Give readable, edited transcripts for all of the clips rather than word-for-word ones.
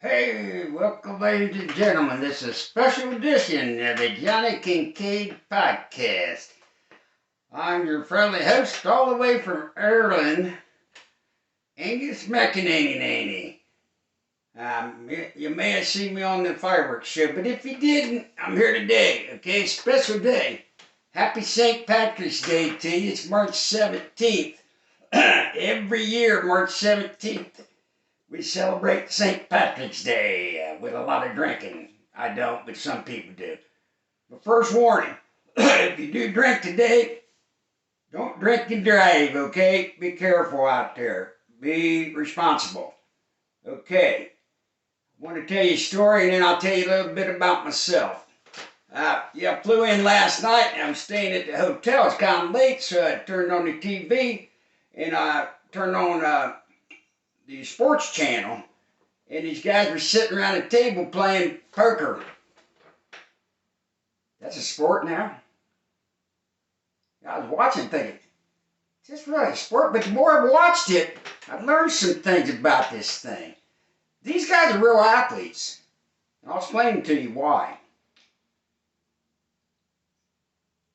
Hey, welcome ladies and gentlemen. This is a special edition of the Johnny Kincaid Podcast. I'm your friendly host all the way from Ireland, Angus Mcenaneynaney. You may have seen me on the fireworks show, but if you didn't, I'm here today, okay? Special day. Happy St. Patrick's Day to you. It's March 17th. Every year, March 17th. We celebrate St. Patrick's Day with a lot of drinking. I don't, but some people do. But first warning, if you do drink today, don't drink and drive, okay? Be careful out there. Be responsible. Okay, I want to tell you a story and then I'll tell you a little bit about myself. I flew in last night and I'm staying at the hotel. It's kind of late, so I turned on the TV and I turned on the sports channel, and these guys were sitting around a table playing poker. That's a sport now? I was watching thinking, is this really a sport? But the more I've watched it, I've learned some things about this thing. These guys are real athletes. And I'll explain to you why.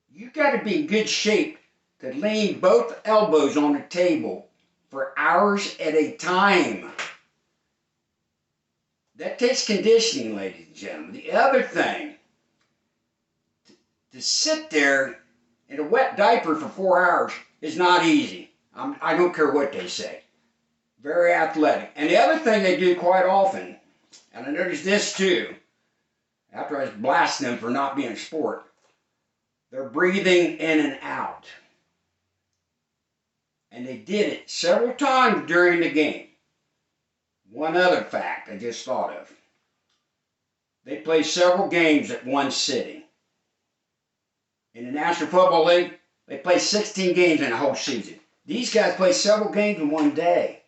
You got to be in good shape to lean both elbows on the table for hours at a time. That takes conditioning, ladies and gentlemen. The other thing, to sit there in a wet diaper for 4 hours is not easy. I don't care what they say. Very athletic. And the other thing they do quite often, and I noticed this too, after I was blasting them for not being a sport, they're breathing in and out. And they did it several times during the game. One other fact I just thought of. They play several games at one sitting. In the National Football League, they play 16 games in a whole season. These guys play several games in one day.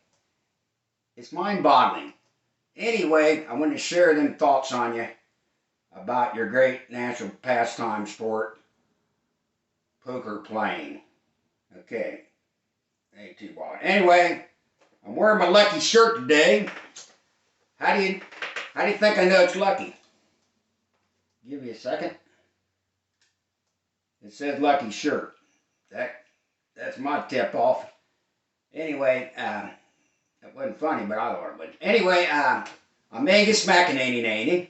It's mind-boggling. Anyway, I want to share them thoughts on you about your great national pastime sport, poker playing. Okay. Ain't too wild. Anyway, I'm wearing my lucky shirt today. How do you think I know it's lucky? Give you a second. It says lucky shirt. That's my tip off. Anyway, that wasn't funny, but I thought it was. Anyway, I'm Angus Mcenaneynaney.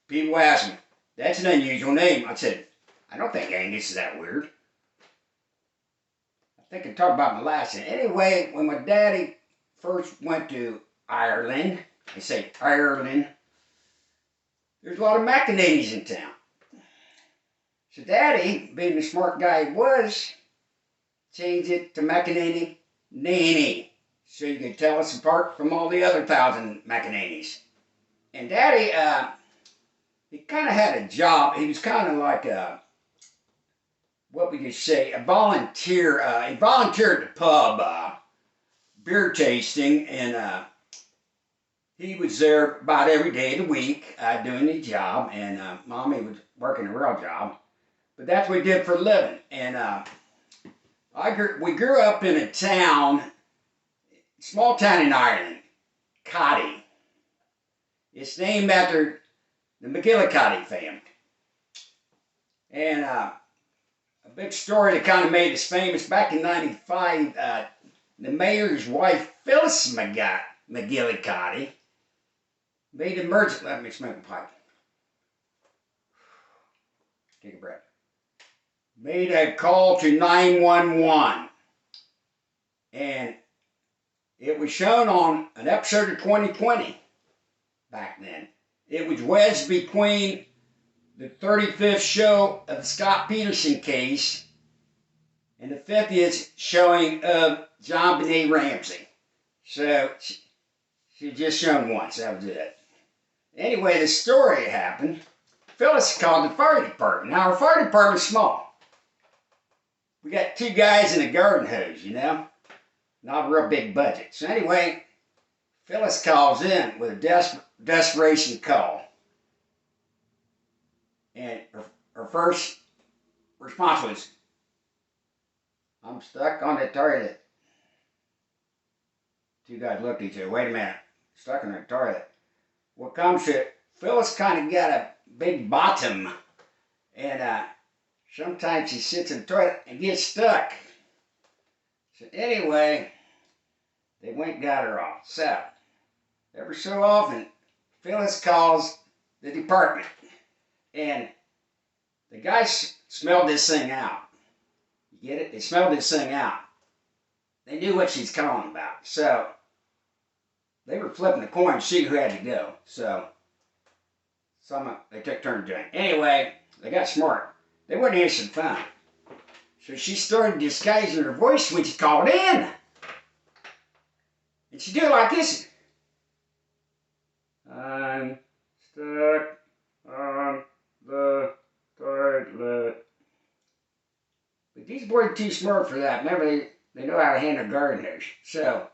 People ask me, that's an unusual name. I said, I don't think Angus is that weird. I think I talked about my last name. Anyway, when my daddy first went to Ireland, I say Ireland, there's a lot of McEnaneys in town. So Daddy, being the smart guy he was, changed it to Mcenaneynaney, so you could tell us apart from all the other 1,000 McEnaneys. And Daddy, he kind of had a job. He was kind of like what we could say, a volunteer. He volunteered at the pub, beer tasting, and he was there about every day of the week doing the job, and Mommy was working a real job. But that's what we did for a living. And we grew up in a town, small town in Ireland, Cotty. It's named after the McGillicuddy family. And a big story that kind of made us famous back in '95, the mayor's wife, Phyllis McGillicuddy, made an emergency. Let me smoke a pipe. Take a breath. Made a call to 911. And it was shown on an episode of 2020 back then. It was wedged between the 35th show of the Scott Peterson case and the 50th showing of John Benet Ramsey. So she just shown once, that was it. Anyway, the story happened. Phyllis called the fire department. Now, our fire department's small. We got 2 guys and a garden hose, you know. Not a real big budget. So anyway, Phyllis calls in with a desperation call. And her first response was, I'm stuck on the toilet. 2 guys looked at each other. Wait a minute. Stuck in the toilet. what comes to it, Phyllis kind of got a big bottom, and sometimes she sits in the toilet and gets stuck. So anyway, they went and got her off. So, every so often, Phyllis calls the department, and the guys smelled this thing out. You get it? They smelled this thing out. They knew what she's calling about. So, they were flipping the coin to see who had to go. So, they took turns doing it. Anyway, they got smart. They wanted to have some fun. So she started disguising her voice when she called in. And she did it like this. I'm stuck on the toilet. But these boys are too smart for that. Remember, they know how to handle gardeners. So,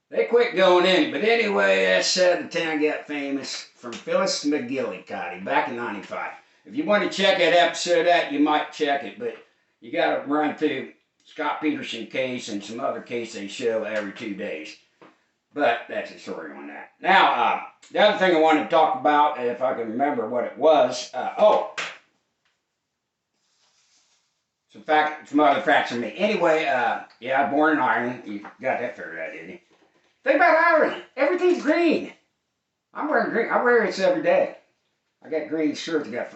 they quit going in. But anyway, that's how the town got famous from Phyllis McGillicuddy back in '95. If you want to check that episode out, you might check it. But you got to run through Scott Peterson case and some other case they show every 2 days. But that's the story on that. Now, the other thing I wanted to talk about, if I can remember what it was. Some other facts on me. Anyway, yeah, I was born in Ireland. You got that figured out, didn't you? Think about Ireland. Everything's green. I'm wearing green. I wear this every day. I got green shirts. I got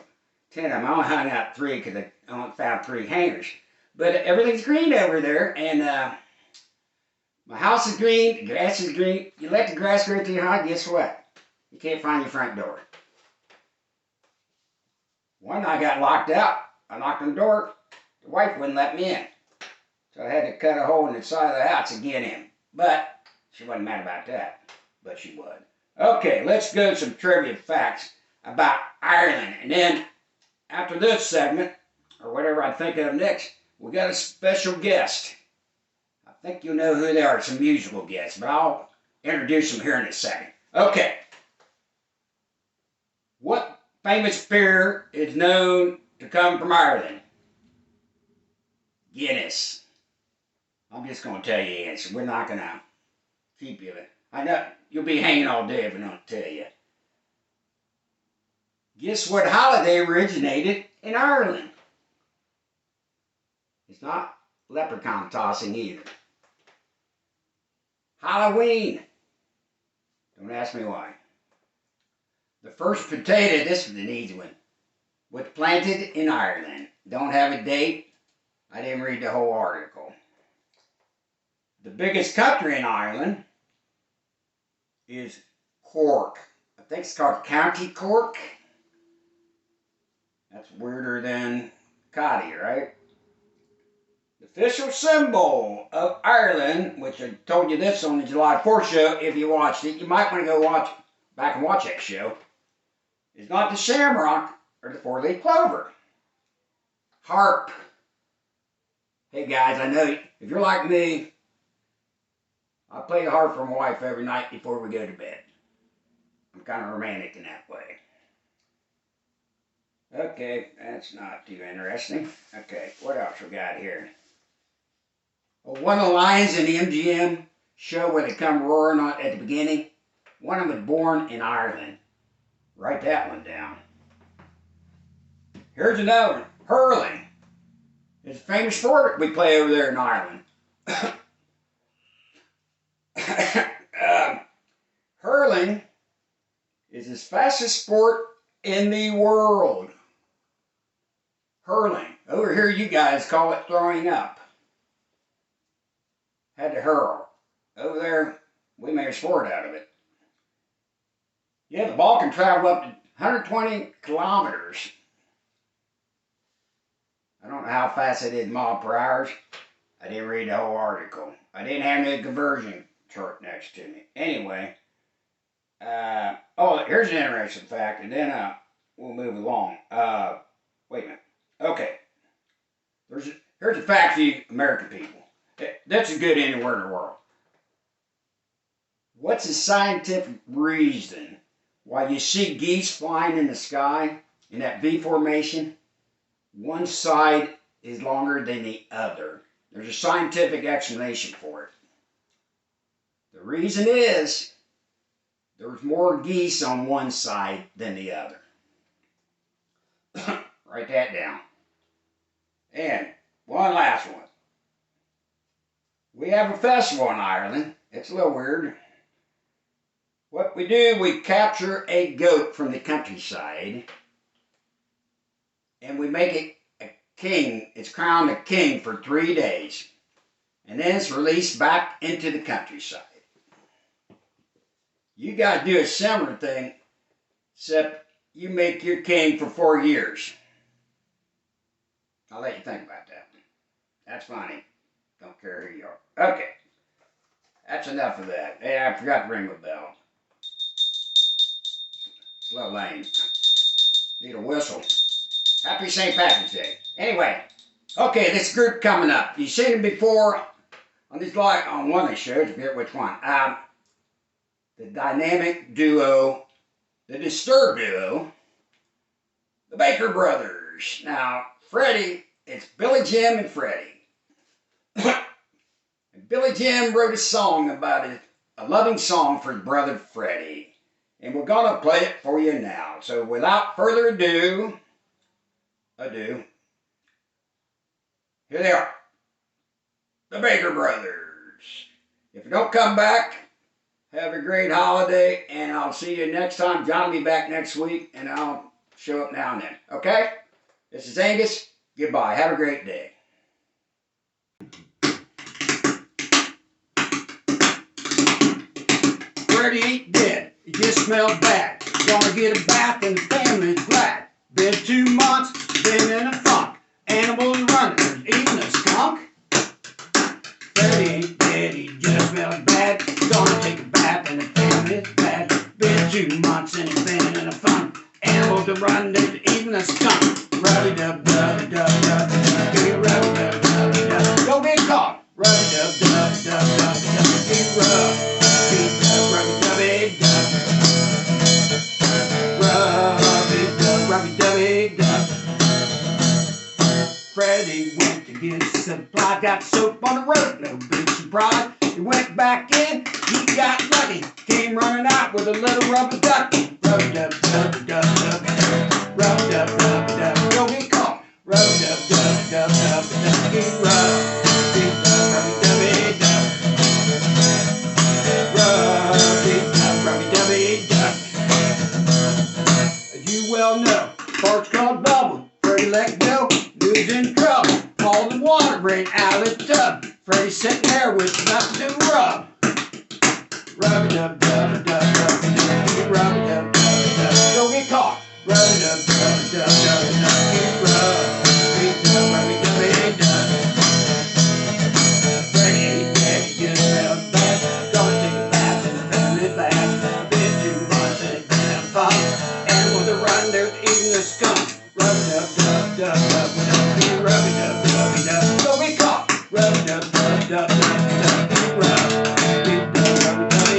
10 of them. I only hung out 3 because I only found 3 hangers. But everything's green over there, and my house is green. The grass is green. You let the grass grow too high, guess what? You can't find your front door. One night I got locked out. I knocked on the door. The wife wouldn't let me in. So I had to cut a hole in the side of the house to get in. But she wasn't mad about that. But she would. Okay, let's go to some trivia facts about Ireland. And then, after this segment, or whatever I think of next, we got a special guest. I think you'll know who they are, some musical guests, but I'll introduce them here in a second. Okay. What famous beer is known to come from Ireland? Guinness. I'm just going to tell you the answer. We're not going to keep you. I know you'll be hanging all day if I don't tell you. Guess what holiday originated in Ireland? It's not leprechaun tossing either. Halloween. Don't ask me why. The first potato, this was an easy one, was planted in Ireland. Don't have a date. I didn't read the whole article. The biggest country in Ireland is Cork. I think it's called County Cork. That's weirder than Coddy, right? The official symbol of Ireland, which I told you this on the July 4th show, if you watched it, you might want to go back and watch that show, is not the shamrock or the 4-leaf clover. Harp. Hey guys, I know if you're like me, I play the harp for my wife every night before we go to bed. I'm kind of romantic in that way. Okay, that's not too interesting. Okay, what else we got here? Well, one of the lions in the MGM show where they come roaring on at the beginning, one of them was born in Ireland. Write that one down. Here's another one. Hurling. It's a famous sport we play over there in Ireland. Hurling is the fastest sport in the world. Hurling. Over here you guys call it throwing up. Had to hurl. Over there, we made a sport out of it. Yeah, the ball can travel up to 120 kilometers. I don't know how fast it is mile per hour. I didn't read the whole article. I didn't have no conversion chart next to me. Anyway, here's an interesting fact, and then we'll move along. Wait a minute. Okay. Here's a fact for you American people. That's a good anywhere in the world. What's the scientific reason why you see geese flying in the sky in that V formation? One side is longer than the other. There's a scientific explanation for it. The reason is there was more geese on one side than the other. Write that down. And one last one. We have a festival in Ireland. It's a little weird. What we do, we capture a goat from the countryside and we make it a king. It's crowned a king for 3 days. And then it's released back into the countryside. You got to do a similar thing, except you make your king for 4 years. I'll let you think about that. That's funny. Don't care who you are. Okay. That's enough of that. Hey, I forgot to ring the bell. It's a little lame. Need a whistle. Happy St. Patrick's Day. Anyway, okay, this group coming up. You've seen them before on these on one of the shows. I forget which one. The dynamic duo, the Disturbed duo, the Baker Brothers. Now, Freddie, it's Billy Jim and Freddie. And Billy Jim wrote a song about a loving song for his brother Freddie. And we're going to play it for you now. So without further ado, here they are. The Baker Brothers. If you don't come back, have a great holiday, and I'll see you next time. John will be back next week, and I'll show up now and then. Okay? This is Angus. Goodbye. Have a great day. Freddie ain't dead. He just smelled bad. Gonna get a bath and the family's glad. Been 2 months, been in a funk. Animals running, eating a skunk. Freddie ain't dead, he just smelled bad. Gonna take a bath and the family's glad. Been 2 months and he's been in a funk. Animals are running, eating a skunk. Rubby-dub-dub-dub-dub-dub. Rubby-dub-dub-dub-dub. Don't get caught. Rubby-dub-dub-dub-dub-dub. Keep rub. Freddie went to get his supply, got soap on the road, no big surprise. He went back in, he got lucky, came running out with a little rubber ducky. Rub-a-dub-dub-dub-dub, rub-a-dub-dub-dub, don't get caught. Rub-a-dub-dub-dub-dub, keep rub, keep rub-a-dub-dub-dub, rub-a-dub-dub-dub. As you well know, parts called bubble, Freddie let go. Dude's in trouble, all the water ran out of the tub. Freddie's sitting there with nothing to rub. Rub-a-dub-dub-dub-dub, rub-a-dub-dub-dub, don't get caught. Rub-a-dub-dub-dub-dub, keep rub, keep rub-a-dub-dub-dub. Freddie ain't dead, he just smelled bad. Gonna take a bath in the family bath. Been 2 months and it's been a fun. Animals are running, they're eating a skunk. Rub-a-dub-dub-dub-dub. Rub-a-dub-dub-dub, don't get caught. Rub-a-dub-dub-dub-dub, keep rub, keep rub-a-dub-dub-dub.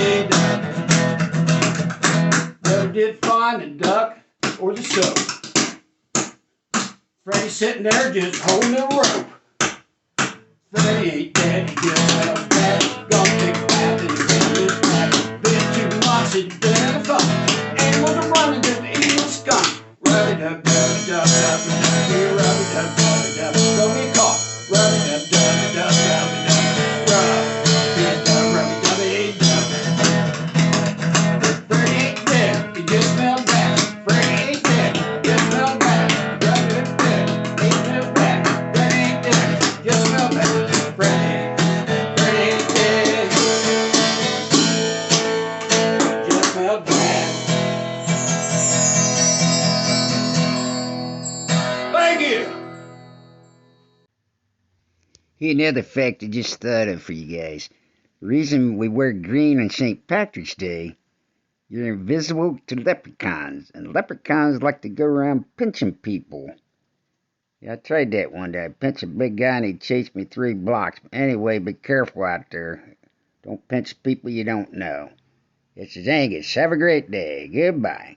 Never did find the duck or the soap. Freddie sitting there just holding the rope. Freddie ain't dead, he just smells bad. Gonna take a bath in the family's back. Been 2 months, it's been a fun. Animals are running, just eating a skunk. Rub-a-dub-dub-dub-dub, rub-a-dub-dub-dub, don't get caught. Rub-a-dub-dub-dub-dub, rub-a-dub-dub-dub. Freddie ain't dead, he just smelled bad. Freddie ain't dead, just smelled bad. Rub-a-dub-dub, he smelled bad. Freddie ain't dead, just smelled bad. Freddie ain't dead, just smelled bad. Thank you. Here's another fact I just thought of for you guys. The reason we wear green on St. Patrick's Day, you're invisible to leprechauns, and leprechauns like to go around pinching people. Yeah, I tried that one day. I pinched a big guy and he chased me 3 blocks. But anyway, be careful out there. Don't pinch people you don't know. This is Angus. Have a great day. Goodbye.